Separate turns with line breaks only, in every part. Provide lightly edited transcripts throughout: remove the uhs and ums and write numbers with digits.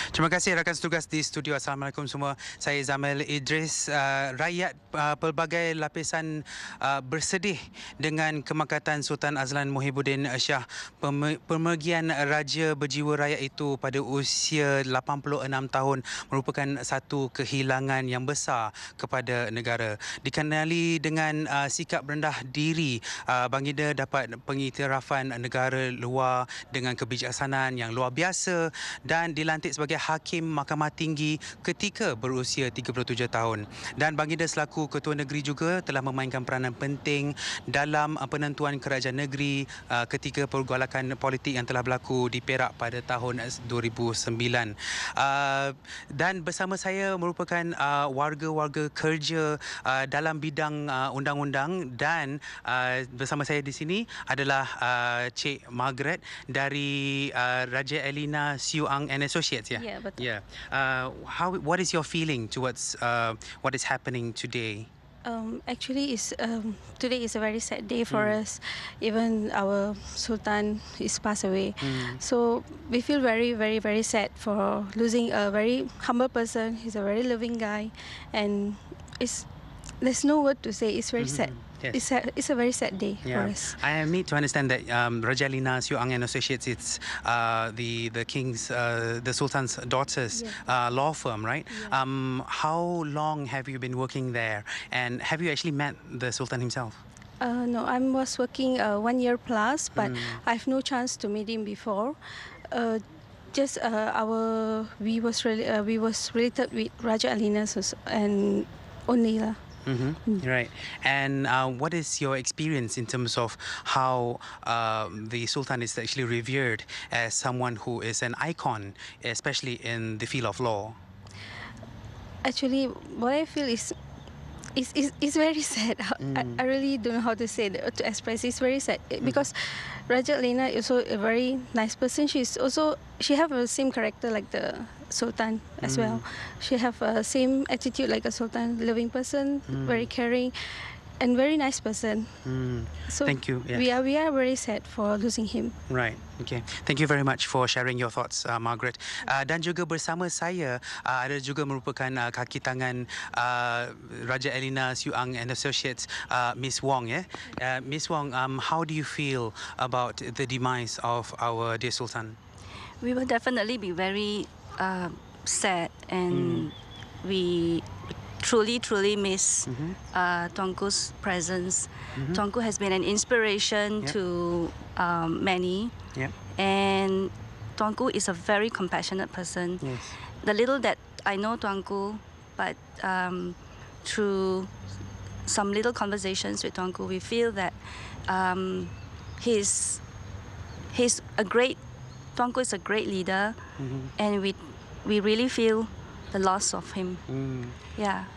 Terima kasih rakan setugas di studio. Assalamualaikum semua. Saya Zamil Idris. Rakyat pelbagai lapisan bersedih dengan kemakatan Sultan Azlan Muhibbuddin Shah. Pemergian Raja Berjiwa Raya itu pada usia 86 tahun merupakan satu kehilangan yang besar kepada negara. Dikenali dengan sikap rendah diri, baginda dapat pengiktirafan negara luar dengan kebijaksanaan yang luar biasa dan dilantik sebagai Hakim Mahkamah Tinggi ketika berusia 37 tahun. Dan baginda selaku Ketua Negeri juga telah memainkan peranan penting dalam penentuan kerajaan negeri ketika pergolakan politik yang telah berlaku di Perak pada tahun 2009. Dan bersama saya merupakan warga-warga kerja dalam bidang undang-undang dan bersama saya di sini adalah Cik Margaret dari Raja Elina Siu Ang and Associates, ya?
Yeah, betul.
Yeah. What is your feeling towards what is happening today?
Actually, today is a very sad day for us. Even our Sultan is passed away. So we feel very, very, very sad for losing a very humble person. He's a very loving guy, and there's no word to say. It's very sad.
Yes.
It's a very sad day for us.
I need to understand that Raja Elina Siu Ang and Associates, it's the king's, the Sultan's daughter's law firm, right?
Yeah.
How long have you been working there, and have you actually met the Sultan himself?
No, I was working 1 year plus, but I've no chance to meet him before. We was related with Raja Elina and only lah.
Right. And what is your experience in terms of how the Sultan is actually revered as someone who is an icon, especially in the field of law?
Actually, what I feel is very sad. I really don't know how to say that, to express. It's very sad because Raja Elina is also a very nice person. She have the same character like the Sultan as well. She have a same attitude like a Sultan, loving person, very caring, and very nice person. So
thank you.
We are very sad for losing him.
Right. Okay. Thank you very much for sharing your thoughts, Margaret. Dan juga bersama saya ada juga merupakan kaki tangan Raja Elina Siu Ang and Associates, Miss Wong. Miss Wong, how do you feel about the demise of our dear Sultan?
We will definitely be very sad, and we truly miss Tuanku's presence. Tuanku has been an inspiration to many, and Tuanku is a very compassionate person.
Yes.
The little that I know Tuanku, but through some little conversations with Tuanku, we feel that he's a great. Tuanku is a great leader, and we really feel the loss of him.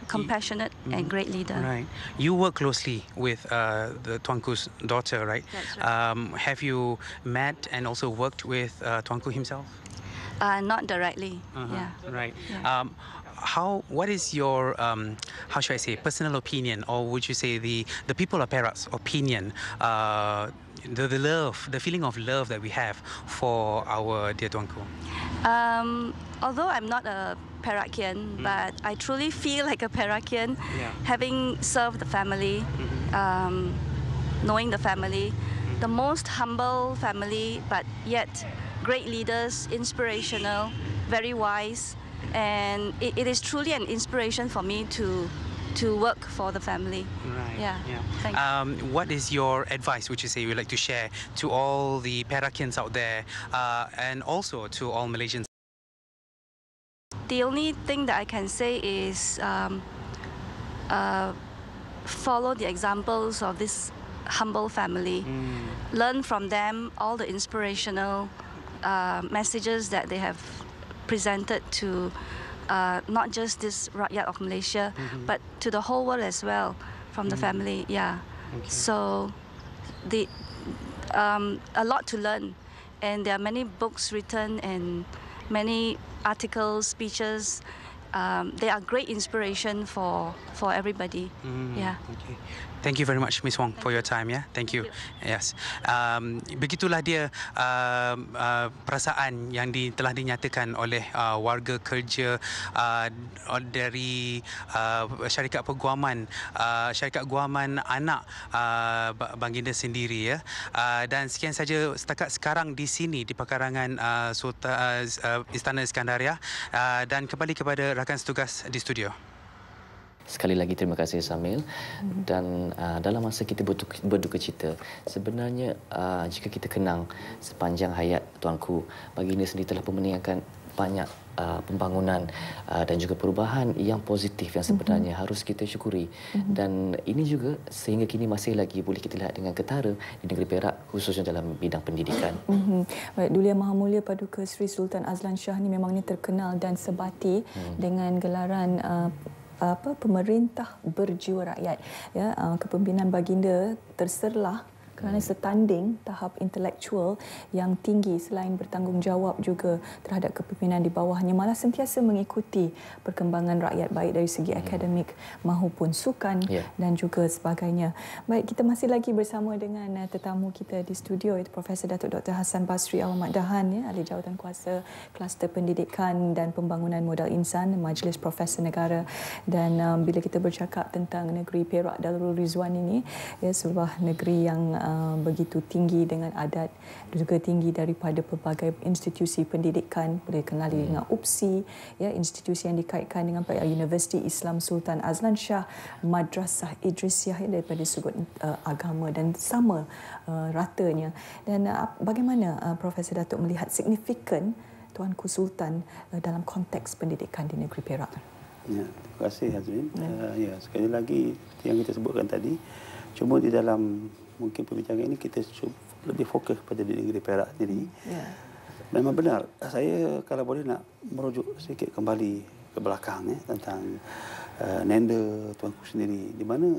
Compassionate and great leader.
Right. You work closely with the Tuanku's daughter, right?
That's right.
Have you met and also worked with Tuanku himself?
Not directly.
Right.
Yeah.
What is your how should I say, personal opinion, or would you say the people of Perak's opinion, the feeling of love that we have for our dear Tuanku?
Although I'm not a Perakian, but I truly feel like a Perakian, having served the family, knowing the family, the most humble family, but yet great leaders, inspirational, very wise, and it is truly an inspiration for me to work for the family.
Right.
Thank you.
What is your advice, would you say, you'd like to share to all the Perakians out there, and also to all Malaysians?
The only thing that I can say is follow the examples of this humble family. Learn from them all the inspirational messages that they have presented to not just this rakyat of Malaysia, but to the whole world as well, from the family. Okay. So a lot to learn, and there are many books written and many articles, speeches, they are great inspiration for everybody. Yeah.
Okay. Thank you very much, Miss Wong, for your time. Yeah, thank you. Yes. Begitulah dia perasaan yang telah dinyatakan oleh warga kerja dari syarikat peguaman, syarikat guaman anak baginda sendiri, ya. Dan sekian saja setakat sekarang di sini di pekarangan Istana Iskandaria, dan kembali kepada rakan setugas di studio.
Sekali lagi terima kasih Samil. Dan dalam masa kita berduka cita, sebenarnya jika kita kenang sepanjang hayat tuanku, baginda sendiri telah meninggalkan banyak pembangunan dan juga perubahan yang positif yang sebenarnya harus kita syukuri. Dan ini juga sehingga kini masih lagi boleh kita lihat dengan ketara di negeri Perak, khususnya dalam bidang pendidikan.
Baik, Duli Yang Maha Mulia Paduka Seri Sultan Azlan Shah ni memangnya terkenal dan sebati dengan gelaran pemerintah berjiwa rakyat, ya. Kepimpinan baginda terserlah kerana setanding tahap intelektual yang tinggi, selain bertanggungjawab juga terhadap kepimpinan di bawahnya, malah sentiasa mengikuti perkembangan rakyat baik dari segi akademik maupun sukan dan juga sebagainya. Baik, kita masih lagi bersama dengan tetamu kita di studio, iaitu Profesor Datuk Dr. Hassan Basri Ahmad Dahan, ya, Ahli Jawatan Kuasa Kluster Pendidikan dan Pembangunan Modal Insan, Majlis Profesor Negara. Dan bila kita bercakap tentang negeri Perak Darul Rizwan ini, ya, sebuah negeri yang begitu tinggi dengan adat, juga tinggi daripada pelbagai institusi pendidikan, boleh kenali dengan UPSI, ya, institusi yang dikaitkan dengan Universiti Islam Sultan Azlan Shah, Madrasah Idrisiyah daripada sudut agama, dan sama ratanya. Dan bagaimana Profesor Datuk melihat signifikan Tuanku Sultan dalam konteks pendidikan di negeri Perak?
Ya, terima kasih Hazrin. Ya, sekali lagi yang kita sebutkan tadi, cuma di dalam mungkin perbincangan ini kita lebih fokus pada di negeri Perak sendiri. Memang benar, saya kalau boleh nak merujuk sedikit kembali ke belakang, ya, tentang Nenda tuanku sendiri, di mana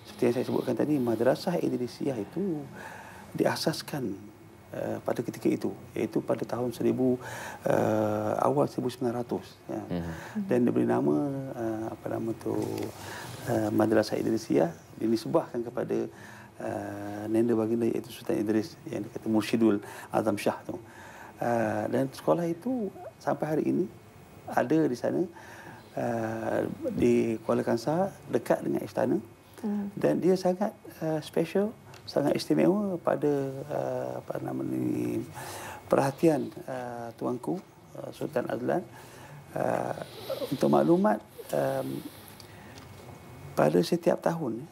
seperti yang saya sebutkan tadi, Madrasah Idrisiyah itu diasaskan pada ketika itu, iaitu pada tahun awal 1900, ya. Dan diberi nama Madrasah Idrisiyah, dinisbahkan kepada Nenda baginda, iaitu Sultan Idris, yang dikata Mursyidul Azam Shah tu. Dan sekolah itu sampai hari ini ada di sana, di Kuala Kangsar, dekat dengan istana. Dan dia sangat special, sangat istimewa pada perhatian tuanku Sultan Azlan. Untuk maklumat, pada setiap tahun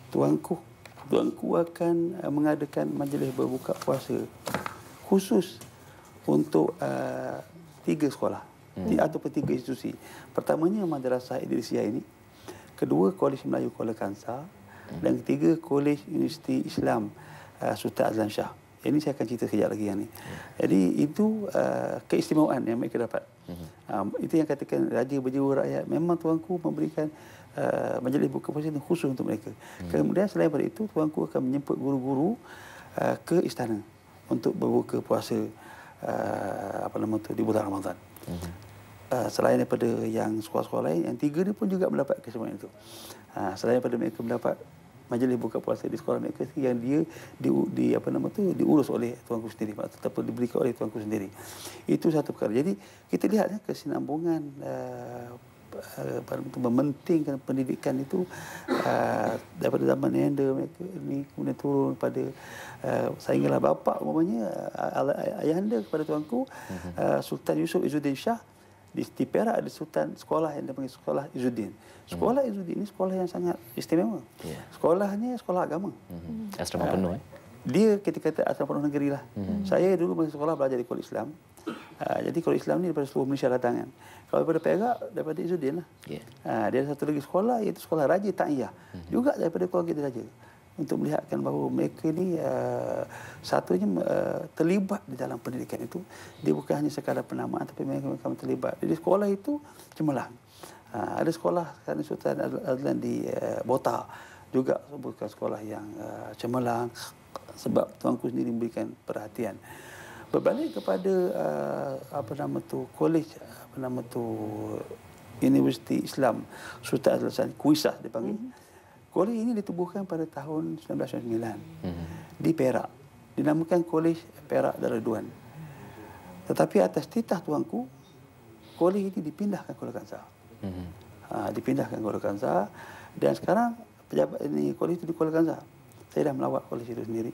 tuanku akan mengadakan majlis berbuka puasa khusus untuk 3 sekolah ataupun 3 institusi. Pertamanya Madrasah Idrisiyah ini, kedua Kolej Melayu Kuala Kangsar, dan ketiga Kolej Universiti Islam Sultan Azlan Shah. Ini saya akan cerita sekejap lagi yang ni. Jadi itu keistimewaan yang mereka dapat. Itu yang katakan Raja Berjiwa Rakyat. Memang tuanku memberikan majlis buka puasa khusus untuk mereka. Kemudian selain daripada itu, tuanku akan menjemput guru-guru ke istana untuk berbuka puasa di bulan Ramadan. Selain daripada yang sekolah-sekolah lain, yang 3 ni pun juga mendapat kesempatan itu. Selain daripada mereka mendapat majlis buka puasa di sekolah mereka, yang dia diurus oleh tuanku sendiri, ataupun diberikan oleh tuanku sendiri. Itu satu perkara. Jadi kita lihat kesinambungan mementingkan pendidikan itu daripada zaman Nenda mereka ni, kemudian turun pada sehinggalah bapa umpamanya ayahanda kepada tuanku Sultan Yusuf Izzuddin Shah. Di Perak ada sekolah yang dipanggil Sekolah Izzuddin. Sekolah Izzuddin ini sekolah yang sangat istimewa. Sekolahnya sekolah agama.
Asrama penuh.
Dia kita kata asrama penuh negeri lah. Saya dulu masa sekolah belajar di Kolej Islam. Jadi Kolej Islam ni daripada seluruh Malaysia datang kan. Kalau daripada Perak, daripada Izzuddin lah. Dia ada satu lagi sekolah, iaitu Sekolah Raja Ta'iyah. Juga daripada keluarga dia raja. Untuk melihatkan bahawa mereka ni satunya terlibat di dalam pendidikan itu. Dia bukan hanya sekadar penamaan, tapi mereka terlibat. Jadi sekolah itu cemerlang. Ada sekolah kerana Sultan Azlan di Botak, juga bukan sekolah yang cemerlang, sebab tuanku sendiri memberikan perhatian. Berbalik kepada kolej Universiti Islam Sultan Azlan Shah, KUISAS dipanggil. Kolej ini ditubuhkan pada tahun 1999 di Perak. Dinamakan Kolej Perak Darul. Tetapi atas titah tuanku, kolej ini dipindahkan ke Kuala Kangsar. Dipindahkan ke Kuala Kangsar, dan sekarang pejabat ini kolej itu di Kuala Kangsar. Saya dah melawat kolej itu sendiri.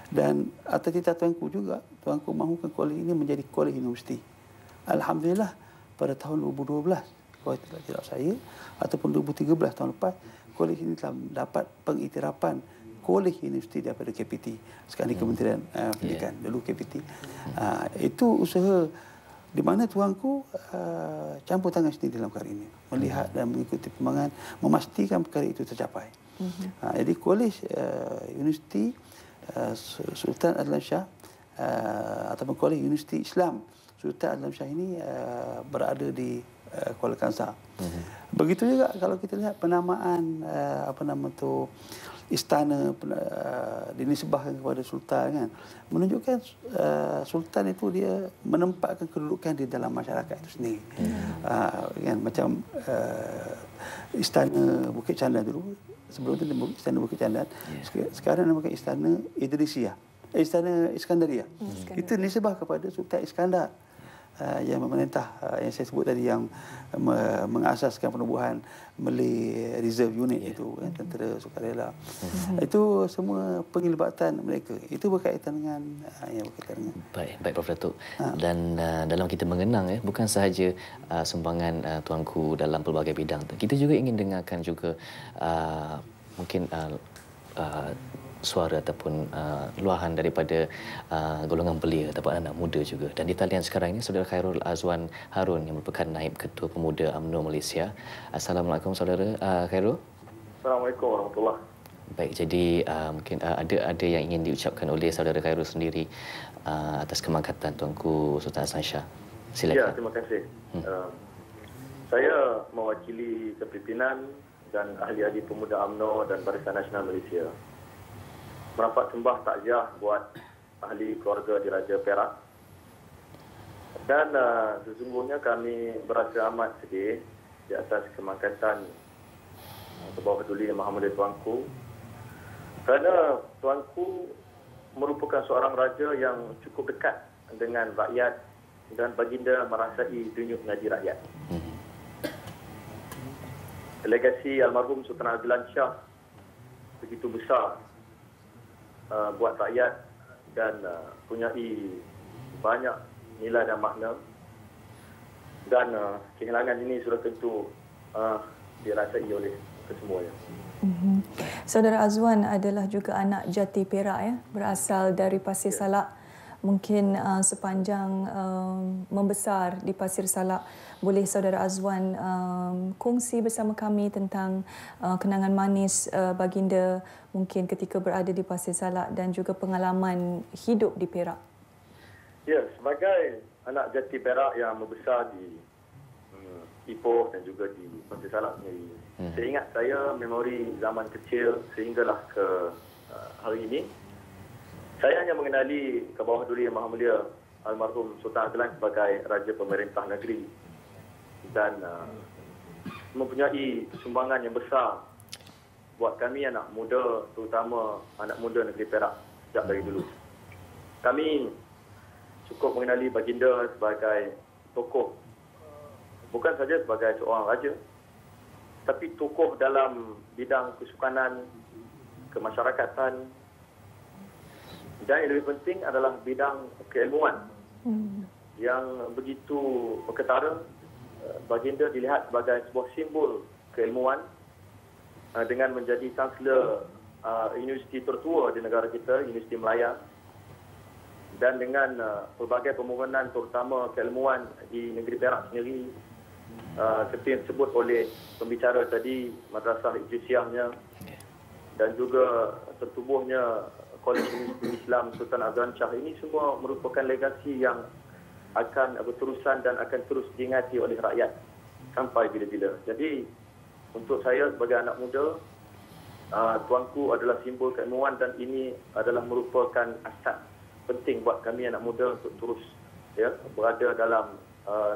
Dan atas titah tuanku juga, tuanku mahukan kolej ini menjadi kolej universiti. Alhamdulillah pada tahun 2012, kalau tidak silap saya, ataupun 2013 tahun lepas, kolej ini telah dapat pengiktirafan kolej universiti daripada KPT, sekarang di Kementerian Pendidikan, dulu KPT. Itu usaha di mana tuanku campur tangan sendiri dalam perkara ini, melihat dan mengikuti perkembangan, memastikan perkara itu tercapai. Jadi kolej Universiti Sultan Azlan Shah ataupun kolej Universiti Islam Sultan Azlan Shah ini berada di Kuala Kangsar. Begitu juga kalau kita lihat penamaan istana dinisbahkan kepada sultan, kan, menunjukkan sultan itu dia menempatkan kedudukan di dalam masyarakat itu sendiri. Kan, macam istana Bukit Candan dulu, sebelum itu istana Bukit Candan, sekarang namakan istana Idrisiyah, istana Iskandaria. Itu dinisbah kepada Sultan Iskandar yang memerintah, yang saya sebut tadi, yang mengasaskan penubuhan Malay Reserve Unit itu, kan, tentera sukarela. Itu semua penglibatan mereka. Itu berkaitan dengan
Baik Prof Datuk. Dan dalam kita mengenang, bukan sahaja sumbangan tuanku dalam pelbagai bidang. Kita juga ingin dengarkan juga mungkin suara ataupun luahan daripada golongan belia ataupun anak muda juga. Dan di talian sekarang ini Saudara Khairul Azwan Harun yang merupakan Naib Ketua Pemuda UMNO Malaysia. Assalamualaikum Saudara Khairul.
Assalamualaikum warahmatullahi.
Baik, jadi mungkin ada yang ingin diucapkan oleh Saudara Khairul sendiri atas kemangkatan Tuanku Sultan Azlan Shah. Silakan.
Ya, terima kasih. Saya mewakili kepimpinan dan ahli-ahli pemuda UMNO dan Barisan Nasional Malaysia merapat sembah takziah buat ahli keluarga Diraja Perak. Dan sesungguhnya kami berasa amat sedih di atas kemangkatan Kebawah Peduli Yang Maha Mulia Tuanku, kerana Tuanku merupakan seorang raja yang cukup dekat dengan rakyat dan baginda merasai denyut nadi rakyat. Legasi almarhum Sultan Azlan Shah begitu besar buat rakyat dan punyai banyak nilai dan makna, dan kehilangan ini sudah tentu dirasai oleh kesemuanya.
Saudara Azwan adalah juga anak jati Perak, berasal dari Pasir Salak. Mungkin sepanjang membesar di Pasir Salak, boleh Saudara Azwan kongsi bersama kami tentang kenangan manis baginda mungkin ketika berada di Pasir Salak dan juga pengalaman hidup di Perak.
Ya, sebagai anak jati Perak yang membesar di Ipoh dan juga di Pasir Salak sendiri, saya ingat saya memori zaman kecil sehinggalah ke hari ini. Saya hanya mengenali Kebawah Peduli Yang Maha Mulia almarhum Sultan Azlan sebagai Raja Pemerintah Negeri dan mempunyai sumbangan yang besar buat kami anak muda, terutama anak muda negeri Perak sejak dari dulu. Kami cukup mengenali baginda sebagai tokoh, bukan saja sebagai seorang raja, tapi tokoh dalam bidang kesukanan, kemasyarakatan, dan yang lebih penting adalah bidang keilmuan yang begitu berketara. Baginda dilihat sebagai sebuah simbol keilmuan dengan menjadi Chancellor universiti tertua di negara kita, Universiti Melaya, dan dengan pelbagai pembangunan terutama keilmuan di negeri Perak sendiri, seperti yang disebut oleh pembicara tadi, Madrasah Idrisiyahnya dan juga tertubuhnya Kolej Universiti Islam Sultan Azlan Shah, ini semua merupakan legasi yang akan berterusan dan akan terus diingati oleh rakyat sampai bila-bila. Jadi untuk saya sebagai anak muda, tuanku adalah simbol keilmuan dan ini adalah merupakan asas penting buat kami anak muda untuk terus berada dalam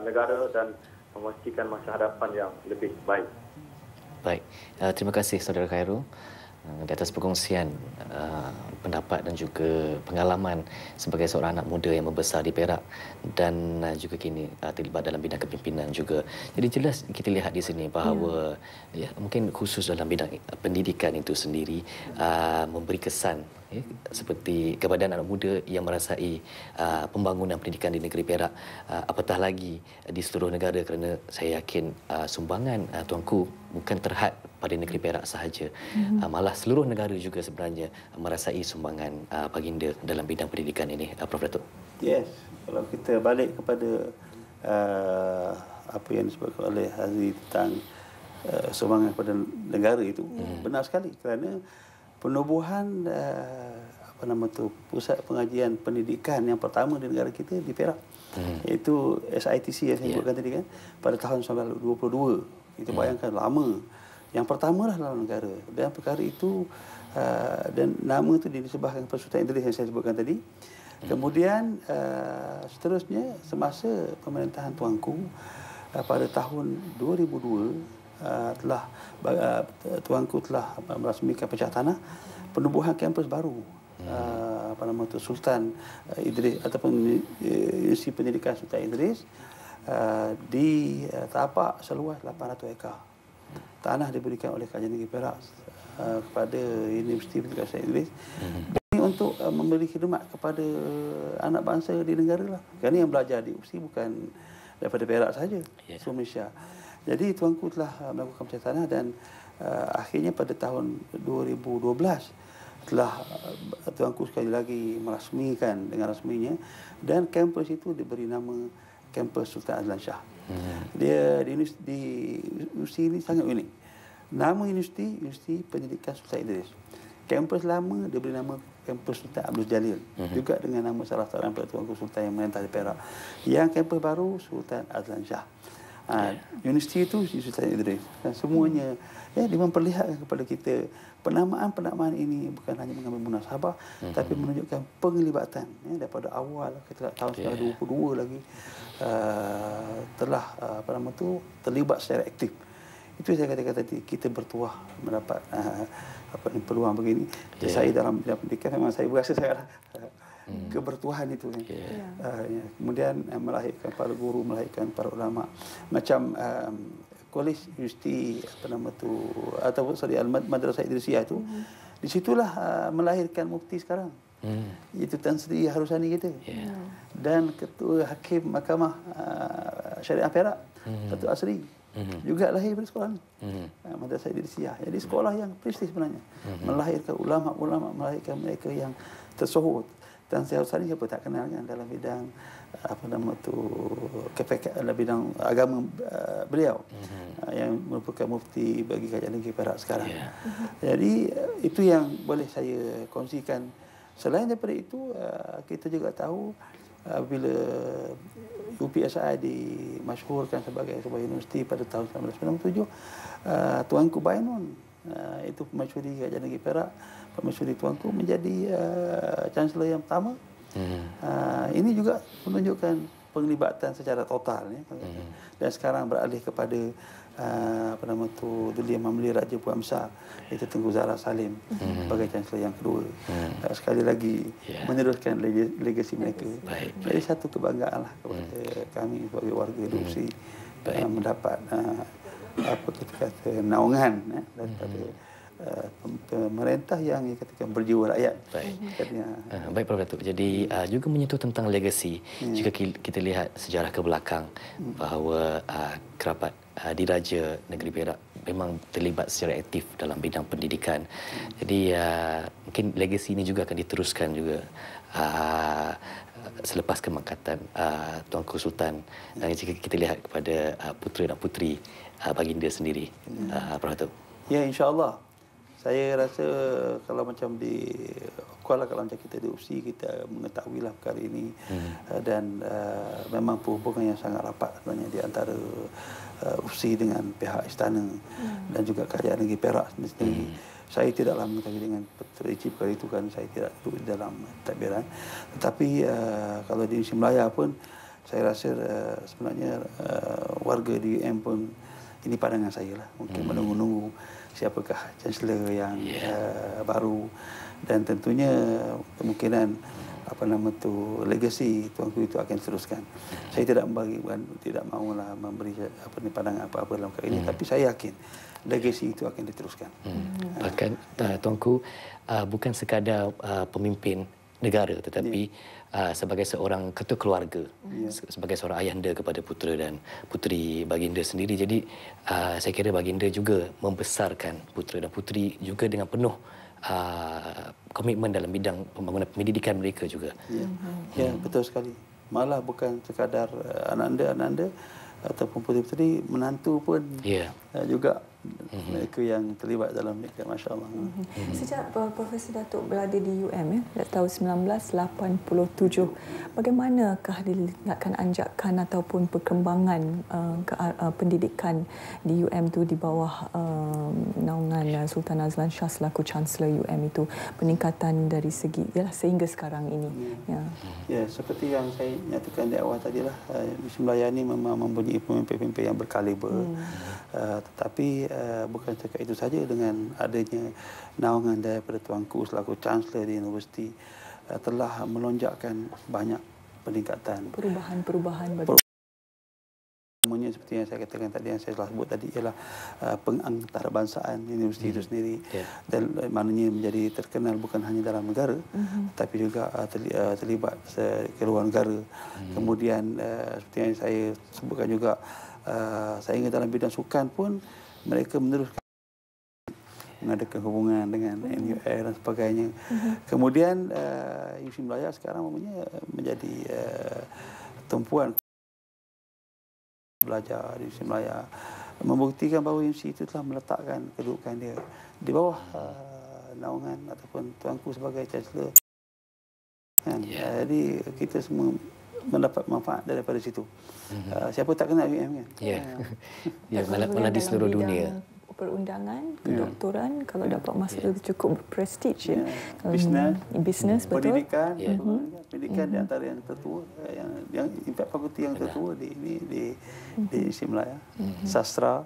negara dan memastikan masa hadapan yang lebih baik.
Baik, terima kasih Saudara Khairul di atas perkongsian pendapat dan juga pengalaman sebagai seorang anak muda yang membesar di Perak dan juga kini terlibat dalam bidang kepimpinan juga. Jadi jelas kita lihat di sini bahawa mungkin khusus dalam bidang pendidikan itu sendiri memberi kesan seperti kepada anak muda yang merasai pembangunan pendidikan di negeri Perak, apatah lagi di seluruh negara, kerana saya yakin sumbangan Tuanku bukan terhad pada negeri Perak sahaja, malah seluruh negara juga sebenarnya merasai sumbangan baginda dalam bidang pendidikan ini, Prof. Datuk.
Yes, kalau kita balik kepada apa yang disebutkan oleh Hazri tentang sumbangan kepada negara itu, benar sekali, kerana penubuhan pusat pengajian pendidikan yang pertama di negara kita di Perak, iaitu SITC yang saya sebutkan tadi kan, pada tahun 1922. Kita bayangkan lama. Yang pertama lah dalam negara, dan perkara itu dan nama itu disebahkan kepada Sultan Idris yang saya sebutkan tadi. Kemudian seterusnya semasa pemerintahan Tuanku pada tahun 2002 Tuanku telah merasmikan pecah tanah penubuhan kampus baru Sultan Idris ataupun Universiti Pendidikan Sultan Idris di tapak seluas 800 ekar. Tanah diberikan oleh Kerajaan Negeri Perak kepada Universiti Pendidikan Sultan Idris untuk memberi khidmat kepada anak bangsa di negara lah. Kerana yang belajar di UPSI bukan daripada Perak sahaja, seluruh Malaysia. Jadi Tuanku telah melakukan pecah tanah dan akhirnya pada tahun 2012 telah Tuanku sekali lagi merasmikan dengan rasminya, dan kampus itu diberi nama Kampus Sultan Azlan Shah. Dia di universiti ini sangat unik. Nama Universiti Pendidikan Sultan Idris. Kampus lama diberi nama Kampus Sultan Abdul Jalil, juga dengan nama salah seorang Tuanku Sultan yang merintah di Perak. Yang kampus baru Sultan Azlan Shah. Universiti itu Sultan Idris, dan semuanya dia memperlihatkan kepada kita penamaan ini bukan hanya mengambil munasabah, tapi menunjukkan penglibatan daripada awal kita tahun 1922 lagi telah terlibat secara aktif. Itu saya katakan tadi, kita bertuah mendapat peluang begini. Saya dalam bidang pendidikan memang saya berasa sangat kebertuahan itu kan. Kemudian melahirkan para guru, melahirkan para ulama, macam kolej universiti Madrasah Idrisiyah itu, di situlah melahirkan mufti sekarang, itu Tan Sri Harusani kita, dan ketua hakim Mahkamah Syariah Perak, Datuk Asri, juga lahir dari sekolah ini, Madrasah Idrisiyah. Jadi sekolah yang prestij sebenarnya, melahirkan ulama-ulama, melahirkan mereka yang tersohor. Dan saya Harusani siapa tak kenal kan dalam bidang dalam bidang agama beliau, yang merupakan mufti bagi Kerajaan Negeri Perak sekarang. Jadi itu yang boleh saya kongsikan. Selain daripada itu, kita juga tahu bila UPSI dimasyhurkan sebagai sebuah universiti pada tahun 1997, Tuanku Bainun, itu pemasyhuri Kerajaan Negeri Perak, pemasyhuri Tuanku menjadi Chancellor yang pertama. Ini juga menunjukkan penglibatan secara total dan sekarang beralih kepada Duli Yang Mamli Raja Puan Besar, iaitu Tengku Zahra Salim sebagai Chancellor yang kedua. Sekali lagi meneruskan legasi mereka. Jadi satu kebanggaan lah kepada kami sebagai warga UPSI mendapat naungan daripada pemerintah yang katakan berjiwa rakyat.
Baik Prof. Datuk. Jadi juga menyentuh tentang legasi. Jika kita lihat sejarah ke belakang, bahawa kerabat diraja negeri Perak memang terlibat secara aktif dalam bidang pendidikan. Jadi mungkin legasi ini juga akan diteruskan juga selepas kemangkatan Tuanku Sultan. Jika kita lihat kepada putera dan puteri baginda sendiri, Prof. Datuk.
Ya, insya-Allah. Saya rasa kalau macam kalau macam kita di UPSI, kita mengetahuilah perkara ini, dan memang hubungan yang sangat rapat sebenarnya di antara UPSI dengan pihak istana dan juga Kerajaan Negeri Perak sendiri. Saya tidaklah mengetahui dengan tericip kali itu kan saya tidak duduk di dalam tadbiran. Tetapi kalau di Musim Melaya pun saya rasa sebenarnya warga di UM pun ini pandangan saya lah. Mungkin menunggu-nunggu siapakah Chancellor yang baru dan tentunya kemungkinan legasi Tuanku itu akan diteruskan. Saya tidak mahulah memberi pandangan apa-apa dalam kali ini, tapi saya yakin legasi itu akan diteruskan.
Bahkan Tuanku bukan sekadar pemimpin negara tetapi sebagai seorang ketua keluarga, sebagai seorang ayahanda kepada putera dan puteri baginda sendiri. Jadi saya kira baginda juga membesarkan putera dan puteri juga dengan penuh komitmen dalam bidang pembangunan pendidikan mereka juga.
Ya, betul sekali. Malah bukan sekadar anak-anda ataupun puteri-puteri, menantu pun juga mereka yang terlibat dalam mereka, masya-Allah.
Sejak Profesor Datuk berada di UM tahun 1987, bagaimanakah dilihatkan anjakan ataupun perkembangan pendidikan di UM itu di bawah naungan Sultan Azlan Shah selaku Chancellor UM itu, peningkatan dari segi sehingga sekarang ini?
Ya, seperti yang saya nyatakan di awal tadilah, Musim Melaya ini memang mempunyai pemimpin-pemimpin yang berkaliber. Tetapi bukan setakat itu saja, dengan adanya naungan daripada Tuanku selaku Chancellor di universiti telah melonjakkan banyak peningkatan.
Perubahan.
Semuanya seperti yang saya katakan tadi, yang saya telah sebut tadi ialah pengantarabangsaaan universiti itu sendiri, dan maknanya menjadi terkenal bukan hanya dalam negara, tapi juga terlibat ke luar negara. Kemudian seperti yang saya sebutkan juga, saya ingat dalam bidang sukan pun mereka meneruskan mengadakan hubungan dengan NUL dan sebagainya. Kemudian Musim Melaya sekarang menjadi tumpuan belajar di Musim Melaya, membuktikan bahawa UMC itu telah meletakkan kedudukan dia di bawah naungan ataupun Tuanku sebagai Chancellor. Jadi kita semua mendapat manfaat daripada situ. Siapa tak kenal UM kan?
Malah di seluruh dunia.
Perundangan, kedoktoran, kalau dapat masuk itu cukup prestige.
Bisnes,
betul.
Pendidikan, pendidikan di antara yang tertua, yang fakulti yang tertua di Musim Melaya. Sastra,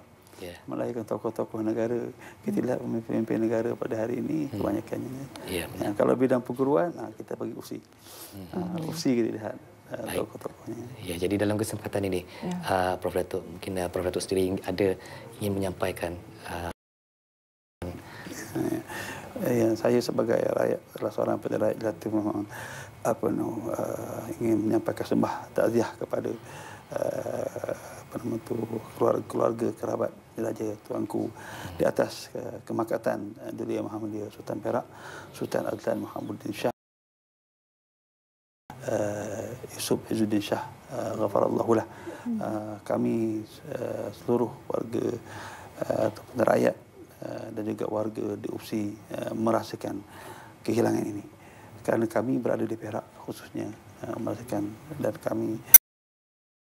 melahirkan tokoh-tokoh negara. Kita lihat pemimpin negara pada hari ini kebanyakannya. Kalau bidang perguruan, kita bagi UPSI. UPSI kita lihat tokoh-tokohnya.
Ya, jadi dalam kesempatan ini, Prof Datuk, mungkin Prof Datuk sendiri ingin menyampaikan.
Saya sebagai rakyat, salah seorang rakyat jelata, memang ingin menyampaikan sembah takziah kepada keluarga kerabat diraja Tuanku di atas kemakatan Dulia Muhammadiyah Sultan Perak, Sultan Azlan Muhibbuddin Shah, Yusuf Izzuddin Shah, ghafarallahu lah. Kami seluruh warga ataupun rakyat dan juga warga di UPSI merasakan kehilangan ini, kerana kami berada di Perak khususnya merasakan, dan kami